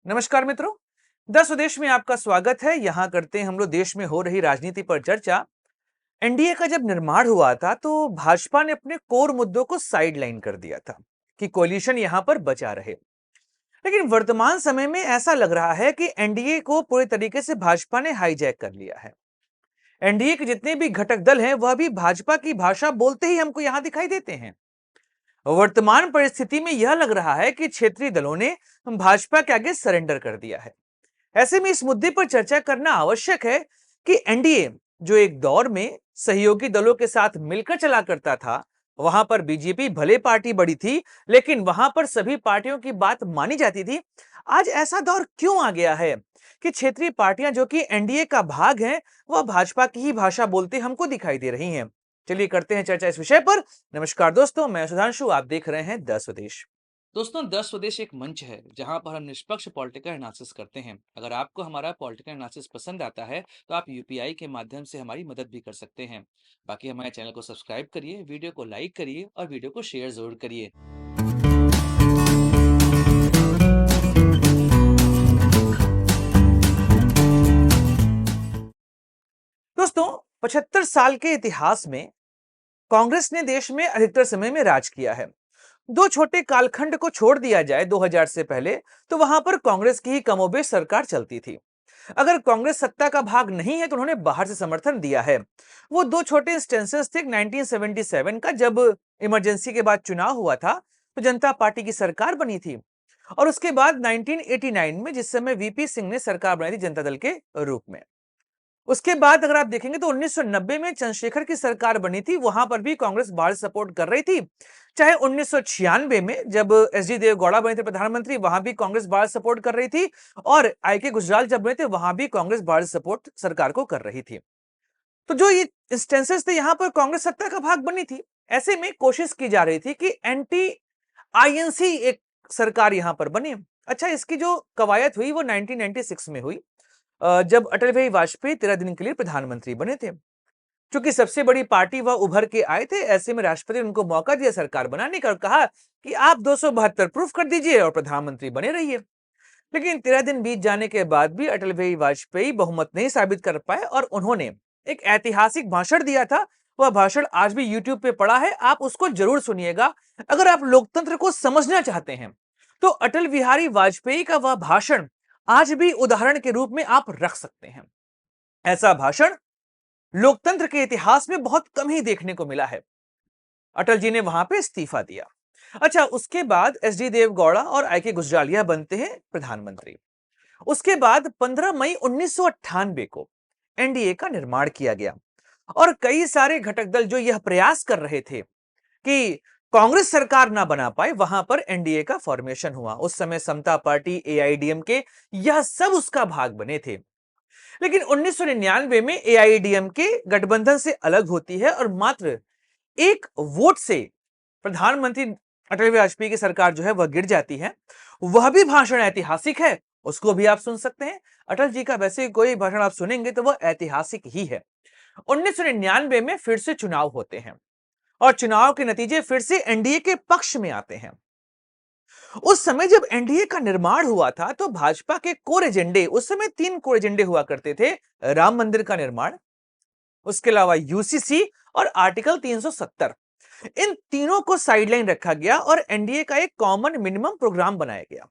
नमस्कार मित्रों। दस स्वदेश में आपका स्वागत है। यहाँ करते हैं हम लोग देश में हो रही राजनीति पर चर्चा। एनडीए का जब निर्माण हुआ था तो भाजपा ने अपने कोर मुद्दों को साइडलाइन कर दिया था कि कोलिशन यहाँ पर बचा रहे। लेकिन वर्तमान समय में ऐसा लग रहा है कि एनडीए को पूरे तरीके से भाजपा ने हाईजैक कर लिया है। एनडीए के जितने भी घटक दल हैं वह भी भाजपा की भाषा बोलते ही हमको यहाँ दिखाई देते हैं। वर्तमान परिस्थिति में यह लग रहा है कि क्षेत्रीय दलों ने भाजपा के आगे सरेंडर कर दिया है। ऐसे में इस मुद्दे पर चर्चा करना आवश्यक है कि एनडीए जो एक दौर में सहयोगी दलों के साथ मिलकर चला करता था, वहां पर बीजेपी भले पार्टी बड़ी थी लेकिन वहां पर सभी पार्टियों की बात मानी जाती थी। आज ऐसा दौर क्यों आ गया है कि क्षेत्रीय पार्टियां जो कि एनडीए का भाग हैं, वह भाजपा की ही भाषा बोलते हमको दिखाई दे रही हैं। चलिए करते हैं चर्चा इस विषय पर। नमस्कार दोस्तों, मैं सुधांशु, आप देख रहे हैं द स्वदेश। दोस्तों, दस स्वदेश एक मंच है जहां पर हम निष्पक्ष पॉलिटिकल एनालिसिस करते हैं। अगर आपको हमारा पॉलिटिकल एनालिसिस पसंद आता है तो आप यूपीआई के माध्यम से हमारी मदद भी कर सकते हैं। बाकी हमारे चैनल को सब्सक्राइब करिए, वीडियो को लाइक करिए और वीडियो को शेयर जरूर करिए। दोस्तों, 75 साल के इतिहास में कांग्रेस ने देश में अधिकतर समय में राज किया है। दो छोटे कालखंड को छोड़ दिया जाए 2000 से पहले, तो वहां पर कांग्रेस की ही कमोबेश सरकार चलती थी। अगर कांग्रेस सत्ता का भाग नहीं है तो उन्होंने बाहर से समर्थन दिया है। वो दो छोटे इंस्टेंसेस थे। 1977 का जब इमरजेंसी के बाद चुनाव हुआ था तो जनता पार्टी की सरकार बनी थी, और उसके बाद 1989 में जिस समय वीपी सिंह ने सरकार बनाई थी जनता दल के रूप में। उसके बाद अगर आप देखेंगे तो 1990 में चंद्रशेखर की सरकार बनी थी, वहां पर भी कांग्रेस बाहर सपोर्ट कर रही थी। चाहे 1996 में जब एसडी देवगौड़ा बने थे प्रधानमंत्री, वहां भी कांग्रेस बाहर सपोर्ट कर रही थी, और आईके गुजराल जब बने थे वहां भी कांग्रेस बाहर सपोर्ट सरकार को कर रही थी। तो जो ये इंस्टेंसेस थे, यहां पर कांग्रेस सत्ता का भाग बनी थी। ऐसे में कोशिश की जा रही थी कि एंटी आईएनसी एक सरकार यहां पर बने। अच्छा, इसकी जो कवायद हुई वो 1996 में हुई, जब अटल बिहारी वाजपेयी 13 दिन के लिए प्रधानमंत्री बने थे। क्योंकि सबसे बड़ी पार्टी वह उभर के आए थे, ऐसे में राष्ट्रपति ने उनको मौका दिया सरकार बनाने का और कहा कि आप 272 प्रूफ कर दीजिए और प्रधानमंत्री बने रहिए। लेकिन 13 दिन बीत जाने के बाद भी अटल बिहारी वाजपेयी बहुमत नहीं साबित कर पाए और उन्होंने एक ऐतिहासिक भाषण दिया था। वह भाषण आज भी यूट्यूब पे पड़ा है, आप उसको जरूर सुनिएगा। अगर आप लोकतंत्र को समझना चाहते हैं तो अटल बिहारी वाजपेयी का वह भाषण आज भी उदाहरण के रूप में आप रख सकते हैं। ऐसा भाषण लोकतंत्र के इतिहास में बहुत कम ही देखने को मिला है। अटल जी ने वहां पे इस्तीफा दिया। अच्छा, उसके बाद एसडी देवगौड़ा और आईके गुजरालिया बनते हैं प्रधानमंत्री। उसके बाद 15 मई 1998 को एनडीए का निर्माण किया गया, और कई सारे घटक दल जो यह प्रयास कर रहे थे कि कांग्रेस सरकार ना बना पाए, वहां पर एनडीए का फॉर्मेशन हुआ। उस समय समता पार्टी, एआईडीएमके, यह सब उसका भाग बने थे। लेकिन 1999 में एआईडीएमके गठबंधन से अलग होती है और मात्र एक वोट से प्रधानमंत्री अटल बिहारी वाजपेयी की सरकार जो है वह गिर जाती है। वह भी भाषण ऐतिहासिक है, उसको भी आप सुन सकते हैं। अटल जी का वैसे कोई भाषण आप सुनेंगे तो वह ऐतिहासिक ही है। 1999 में फिर से चुनाव होते हैं और चुनाव के नतीजे फिर से एनडीए के पक्ष में आते हैं। उस समय जब एनडीए का निर्माण हुआ था तो भाजपा के कोर एजेंडे, उस समय तीन कोर एजेंडे हुआ करते थे। राम मंदिर का निर्माण, उसके अलावा यूसीसी और आर्टिकल 370। इन तीनों को साइडलाइन रखा गया और एनडीए का एक कॉमन मिनिमम प्रोग्राम बनाया गया।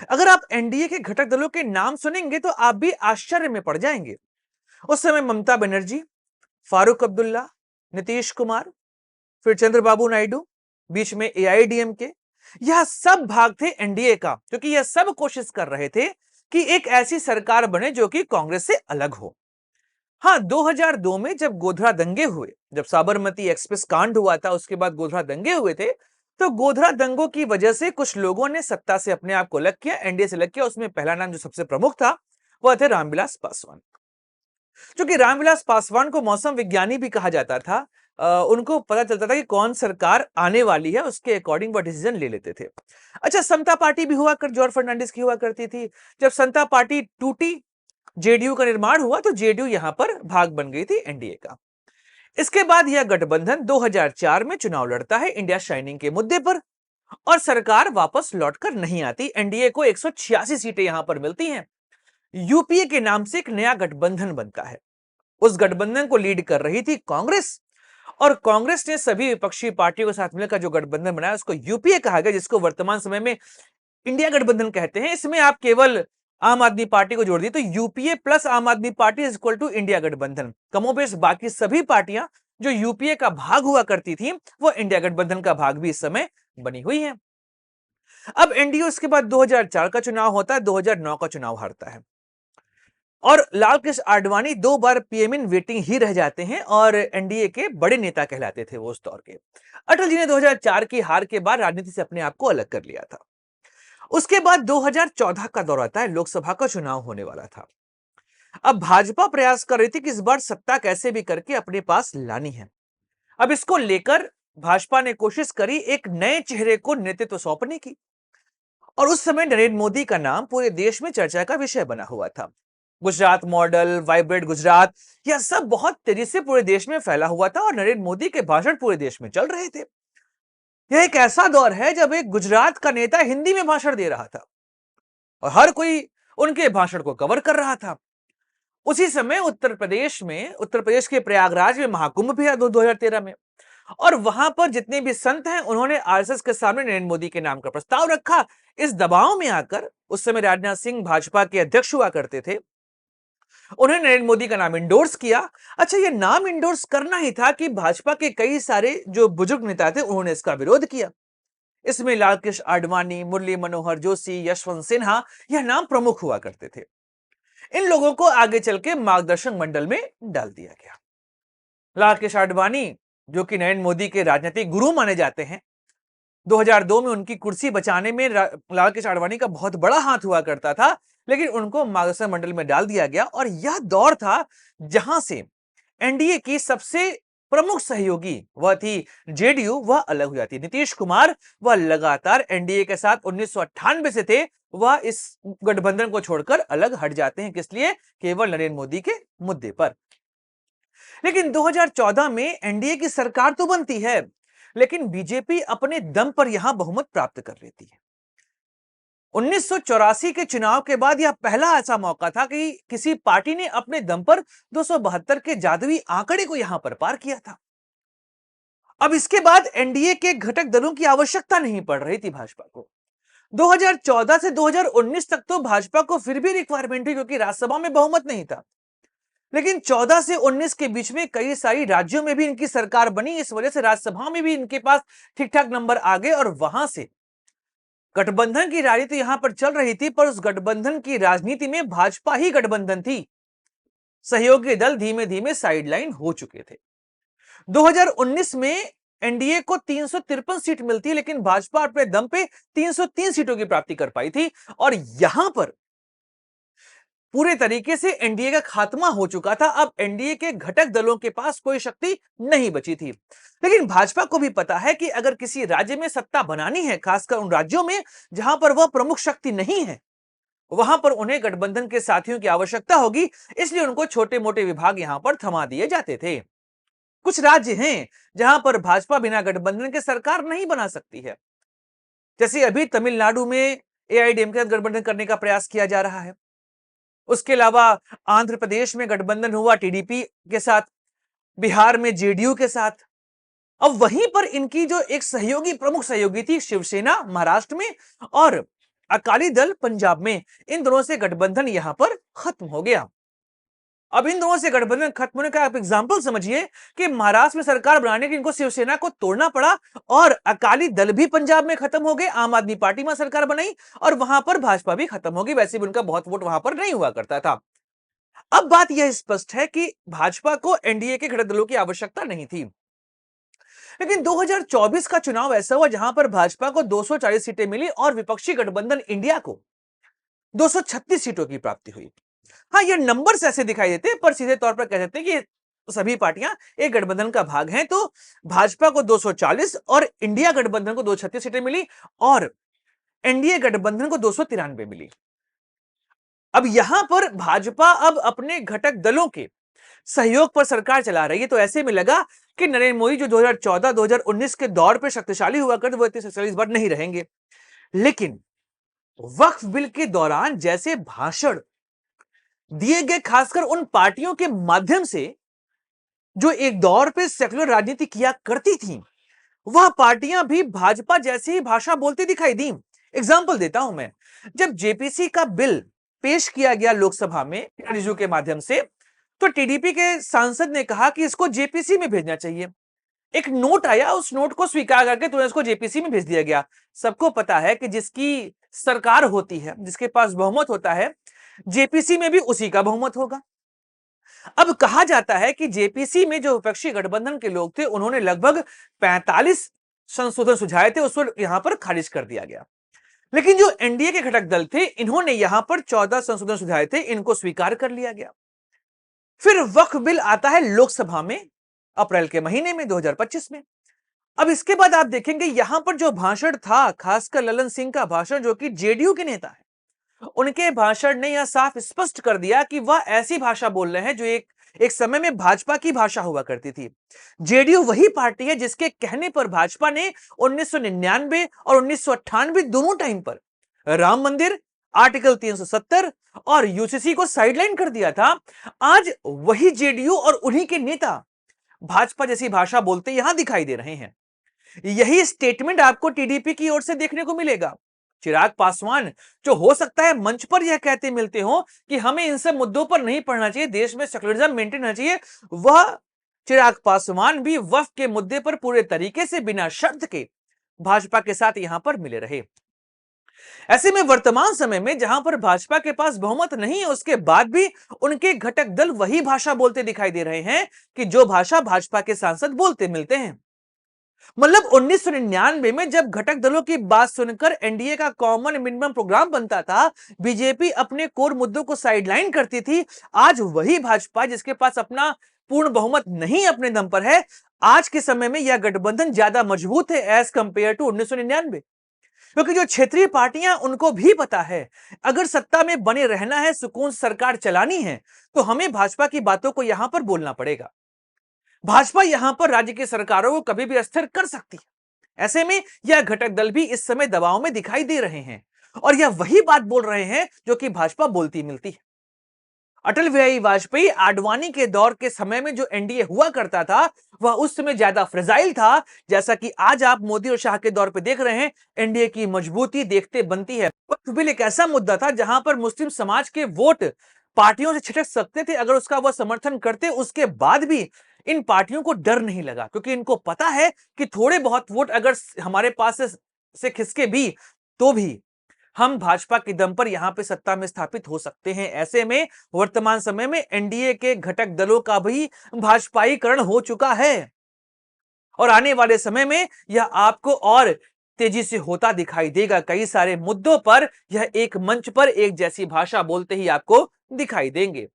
अगर आप एनडीए के घटक दलों के नाम सुनेंगे तो आप भी आश्चर्य में पड़ जाएंगे। उस समय ममता बनर्जी, फारूक अब्दुल्ला, नीतीश कुमार, फिर चंद्रबाबू नायडू, बीच में एआईडीएमके, यह सब भाग थे एनडीए का, क्योंकि यह सब कोशिश कर रहे थे कि एक ऐसी सरकार बने जो कि कांग्रेस से अलग हो। हाँ, 2002 में जब गोधरा दंगे हुए, जब साबरमती एक्सप्रेस कांड हुआ था, उसके बाद गोधरा दंगे हुए थे, तो गोधरा दंगों की वजह से कुछ लोगों ने सत्ता से अपने आप को अलग किया, एनडीए से अलग किया। उसमें पहला नाम जो सबसे प्रमुख था वह थे रामविलास पासवान। क्योंकि रामविलास पासवान को मौसम विज्ञानी भी कहा जाता था। उनको पता चलता था कि कौन सरकार आने वाली है, उसके अकॉर्डिंग वो डिसीजन ले लेते थे। अच्छा, समता पार्टी भी हुआ कर जॉर्ज फर्नांडिस की हुआ करती थी। जब समता पार्टी टूटी, जेडीयू का निर्माण हुआ, तो जेडीयू यहां पर भाग बन गई थी एनडीए का। इसके बाद यह गठबंधन 2004 में चुनाव लड़ता है इंडिया शाइनिंग के मुद्दे पर। और सरकार वापस लौटकर नहीं आती। एनडीए को 186 सीटें यहां पर मिलती हैं। यूपीए के नाम से एक नया गठबंधन बनता है। उस गठबंधन को लीड कर रही थी कांग्रेस, और कांग्रेस ने सभी विपक्षी पार्टियों के साथ मिलकर जो गठबंधन बनाया उसको यूपीए कहा गया, जिसको वर्तमान समय में इंडिया गठबंधन कहते हैं। इसमें आप केवल आम आदमी पार्टी को जोड़ दिए तो UPA plus Aam Aadmi Party is equal to India गठबंधन। कमोबेश बाकी सभी पार्टियां जो यूपीए का भाग हुआ करती थी वो इंडिया गठबंधन का भाग भी इस समय बनी हुई है। अब एनडीए उसके बाद 2004 का चुनाव होता है, 2009 का चुनाव हारता है और लाल कृष्ण आडवाणी 2 बार पीएम इन वेटिंग ही रह जाते हैं और एनडीए के बड़े नेता कहलाते थे वो उस दौर के। अटल जी ने 2004 की हार के बाद राजनीति से अपने आप को अलग कर लिया था। उसके बाद 2014 का दौर आता है, लोकसभा का चुनाव होने वाला था। अब भाजपा प्रयास कर रही थी कि इस बार सत्ता कैसे भी करके अपने पास लानी है। अब इसको लेकर भाजपा ने कोशिश करी एक नए चेहरे को नेतृत्व सौंपने की, और उस समय नरेंद्र मोदी का नाम पूरे देश में चर्चा का विषय बना हुआ था। गुजरात मॉडल, वाइब्रेंट गुजरात, यह सब बहुत तेजी से पूरे देश में फैला हुआ था और नरेंद्र मोदी के भाषण पूरे देश में चल रहे थे। यह एक ऐसा दौर है जब एक गुजरात का नेता हिंदी में भाषण दे रहा था और हर कोई उनके भाषण को कवर कर रहा था। उसी समय उत्तर प्रदेश के प्रयागराज में महाकुंभ भी है 2013 में, और वहां पर जितने भी संत हैं उन्होंने आरएसएस के सामने नरेंद्र मोदी के नाम का प्रस्ताव रखा। इस दबाव में आकर उस समय राजनाथ सिंह भाजपा के अध्यक्ष हुआ करते थे, उन्होंने नरेंद्र मोदी का नाम इंडोर्स किया। अच्छा, ये नाम इंडोर्स करना ही था कि भाजपा के कई सारे जो बुजुर्ग नेता थे उन्होंने इसका विरोध किया। इसमें लाल कृष्ण आडवाणी, मुरली मनोहर जोशी, यशवंत सिन्हा यह नाम प्रमुख हुआ करते थे। इन लोगों को आगे चल के मार्गदर्शक मंडल में डाल दिया गया। लाल कृष्ण आडवाणी जो कि नरेंद्र मोदी के राजनीतिक गुरु माने जाते हैं, 2002 में उनकी कुर्सी बचाने में लाल कृष्ण आडवाणी का बहुत बड़ा हाथ हुआ करता था, लेकिन उनको मार्गदर्शक मंडल में डाल दिया गया। और यह दौर था जहां से एनडीए की सबसे प्रमुख सहयोगी वह थी जेडीयू, वह अलग हो जाती। नीतीश कुमार वह लगातार एनडीए के साथ 1998 से थे, वह इस गठबंधन को छोड़कर अलग हट जाते हैं। किस लिए? केवल नरेंद्र मोदी के मुद्दे पर। लेकिन 2014 में एनडीए की सरकार तो बनती है, लेकिन बीजेपी अपने दम पर यहां बहुमत प्राप्त कर लेती है। 1984 के चुनाव के बाद यह पहला ऐसा मौका था कि किसी पार्टी ने अपने दम पर 272 के जादुई आंकड़े को यहां पर पार किया था। अब इसके बाद एनडीए के घटक दलों की आवश्यकता नहीं पड़ रही थी भाजपा को। 2014 से 2019 तक तो भाजपा को फिर भी रिक्वायरमेंट थी क्योंकि राज्यसभा में बहुमत नहीं था, लेकिन 14 से 19 के बीच में कई सारी राज्यों में भी इनकी सरकार बनी। इस वजह से राज्यसभा में भी इनके पास ठीक ठाक नंबर आ गए और वहां से गठबंधन की राजनीति यहां पर चल रही थी, पर उस गठबंधन की राजनीति में भाजपा ही गठबंधन थी। सहयोगी दल धीमे धीमे साइडलाइन हो चुके थे। 2019 में एनडीए को 353 सीट मिलती है, लेकिन भाजपा अपने दम पे 303 सीटों की प्राप्ति कर पाई थी और यहां पर पूरे तरीके से एनडीए का खात्मा हो चुका था। अब एनडीए के घटक दलों के पास कोई शक्ति नहीं बची थी। लेकिन भाजपा को भी पता है कि अगर किसी राज्य में सत्ता बनानी है, खासकर उन राज्यों में जहां पर वह प्रमुख शक्ति नहीं है, वहां पर उन्हें गठबंधन के साथियों की आवश्यकता होगी। इसलिए उनको छोटे मोटे विभाग यहां पर थमा दिए जाते थे। कुछ राज्य हैं जहां पर भाजपा बिना गठबंधन के सरकार नहीं बना सकती है, जैसे अभी तमिलनाडु में एआईएडीएमके के साथ गठबंधन करने का प्रयास किया जा रहा है। उसके अलावा आंध्र प्रदेश में गठबंधन हुआ टीडीपी के साथ, बिहार में जेडीयू के साथ। अब वहीं पर इनकी जो एक सहयोगी, प्रमुख सहयोगी थी शिवसेना महाराष्ट्र में और अकाली दल पंजाब में, इन दोनों से गठबंधन यहां पर खत्म हो गया। अब इन दोनों से गठबंधन खत्म होने का आप एग्जाम्पल समझिए कि महाराष्ट्र में सरकार बनाने के इनको शिवसेना को तोड़ना पड़ा और अकाली दल भी पंजाब में खत्म हो गए, आम आदमी पार्टी में सरकार बनाई और वहां पर भाजपा भी खत्म हो गई। वैसे भी उनका बहुत वोट वहां पर नहीं हुआ करता था। अब बात यह स्पष्ट है कि भाजपा को एनडीए के घटक दलों की आवश्यकता नहीं थी। लेकिन 2024 का चुनाव ऐसा हुआ जहां पर भाजपा को 240 सीटें मिली और विपक्षी गठबंधन इंडिया को 236 सीटों की प्राप्ति हुई। हाँ, ये नंबर्स ऐसे दिखाई देते हैं, पर सीधे तौर पर कह सकते हैं कि सभी पार्टियां एक गठबंधन का भाग हैं। तो भाजपा को 240 और इंडिया गठबंधन को 236 सीटें मिली और एनडीए गठबंधन को 293 मिली। अब यहां पर भाजपा अब अपने घटक दलों के सहयोग पर सरकार चला रही है, तो ऐसे में लगा कि नरेंद्र मोदी जो 2014-2019 के दौर पे शक्तिशाली हुआ करते वो इतने शक्तिशाली इस बार नहीं रहेंगे। लेकिन वक्फ बिल के दौरान जैसे भाषण दिए गए, खासकर उन पार्टियों के माध्यम से जो एक दौर पे सेक्युलर राजनीति किया करती थी, वह पार्टियां भी भाजपा जैसी ही भाषा बोलती दिखाई दी। एग्जाम्पल देता हूं मैं, जब जेपीसी का बिल पेश किया गया लोकसभा में रिजू के माध्यम से, तो टीडीपी के सांसद ने कहा कि इसको जेपीसी में भेजना चाहिए। एक नोट आया, उस नोट को स्वीकार करके तुरंत इसको जेपीसी में भेज दिया गया। सबको पता है कि जिसकी सरकार होती है, जिसके पास बहुमत होता है, जेपीसी में भी उसी का बहुमत होगा। अब कहा जाता है कि जेपीसी में जो विपक्षी गठबंधन के लोग थे, उन्होंने लगभग 45 संशोधन सुझाए थे, उस पर यहां पर खारिज कर दिया गया। लेकिन जो एनडीए के घटक दल थे, इन्होंने यहां पर 14 संशोधन सुझाए थे, इनको स्वीकार कर लिया गया। फिर वक्फ बिल आता है लोकसभा में अप्रैल के महीने में 2025 में। अब इसके बाद आप देखेंगे यहां पर जो भाषण था, खासकर ललन सिंह का भाषण, जो कि जेडीयू के नेता है, उनके भाषण ने यह साफ स्पष्ट कर दिया कि वह ऐसी भाषा बोल रहे हैं जो एक समय में भाजपा की भाषा हुआ करती थी। जेडीयू वही पार्टी है जिसके कहने पर भाजपा ने 1999 और 1998 दोनों टाइम पर राम मंदिर, आर्टिकल 370 और यूसीसी को साइडलाइन कर दिया था। आज वही जेडीयू और उन्हीं के नेता भाजपा जैसी भाषा बोलते यहां दिखाई दे रहे हैं। यही स्टेटमेंट आपको टीडीपी की ओर से देखने को मिलेगा। चिराग पासवान, जो हो सकता है मंच पर यह कहते मिलते हो कि हमें इन सब मुद्दों पर नहीं पढ़ना चाहिए, देश में सेक्युलरिज्म मेंटेन होना चाहिए, वह चिराग पासवान भी वक्फ के मुद्दे पर पूरे तरीके से बिना शर्त के भाजपा के साथ यहां पर मिले रहे। ऐसे में वर्तमान समय में जहां पर भाजपा के पास बहुमत नहीं है, उसके बाद भी उनके घटक दल वही भाषा बोलते दिखाई दे रहे हैं कि जो भाषा भाजपा के सांसद बोलते मिलते हैं। मतलब 1999 में जब घटक दलों की बात सुनकर एनडीए का कॉमन मिनिमम प्रोग्राम बनता था, बीजेपी अपने कोर मुद्दों को साइडलाइन करती थी। आज वही भाजपा, जिसके पास अपना पूर्ण बहुमत नहीं अपने दम पर है, आज के समय में यह गठबंधन ज्यादा मजबूत है एज कंपेयर टू 1999। क्योंकि जो क्षेत्रीय पार्टियां, उनको भी पता है अगर सत्ता में बने रहना है, सुकून से सरकार चलानी है, तो हमें भाजपा की बातों को यहां पर बोलना पड़ेगा। भाजपा यहां पर राज्य की सरकारों को कभी भी अस्थिर कर सकती है। ऐसे में यह घटक दल भी इस समय दबाव में दिखाई दे रहे हैं और यह वही बात बोल रहे हैं जो कि भाजपा बोलती मिलती है। अटल बिहारी वाजपेयी, आडवाणी के दौर के समय में जो एनडीए हुआ करता था, वह उस समय ज्यादा फ्रेजाइल था, जैसा कि आज आप मोदी और शाह के दौर पे देख रहे हैं। एनडीए की मजबूती देखते बनती है। वक्फ बिल एक ऐसा मुद्दा था जहां पर मुस्लिम समाज के वोट पार्टियों से छिटक सकते थे, अगर उसका वह समर्थन करते। उसके बाद भी इन पार्टियों को डर नहीं लगा, क्योंकि इनको पता है कि थोड़े बहुत वोट अगर हमारे पास से खिसके भी, तो भी हम भाजपा के दम पर यहां पे सत्ता में स्थापित हो सकते हैं। ऐसे में वर्तमान समय में एनडीए के घटक दलों का भी भाजपाईकरण हो चुका है और आने वाले समय में यह आपको और तेजी से होता दिखाई देगा। कई सारे मुद्दों पर यह एक मंच पर एक जैसी भाषा बोलते ही आपको दिखाई देंगे।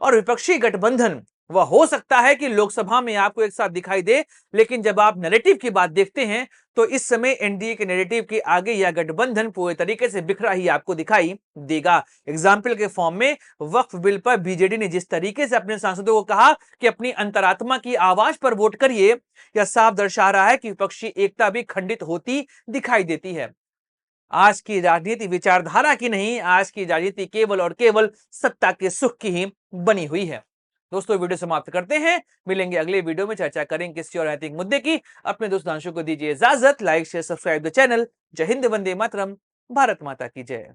और विपक्षी गठबंधन, वह हो सकता है कि लोकसभा में आपको एक साथ दिखाई दे, लेकिन जब आप नैरेटिव की बात देखते हैं, तो इस समय एनडीए के नैरेटिव के आगे यह गठबंधन पूरे तरीके से बिखरा ही आपको दिखाई देगा। एग्जाम्पल के फॉर्म में वक्फ बिल पर बीजेडी ने जिस तरीके से अपने सांसदों को कहा कि अपनी अंतरात्मा की आवाज पर वोट करिए, यह साफ दर्शा रहा है कि विपक्षी एकता भी खंडित होती दिखाई देती है। आज की राजनीति विचारधारा की नहीं, आज की राजनीति केवल और केवल सत्ता के सुख की ही बनी हुई है। दोस्तों, वीडियो समाप्त करते हैं, मिलेंगे अगले वीडियो में, चर्चा करेंगे किसी और नैतिक मुद्दे की। अपने दोस्त दांशों को दीजिए इजाजत। Like share subscribe the channel. जय हिंद, वंदे मातरम, भारत माता की जय।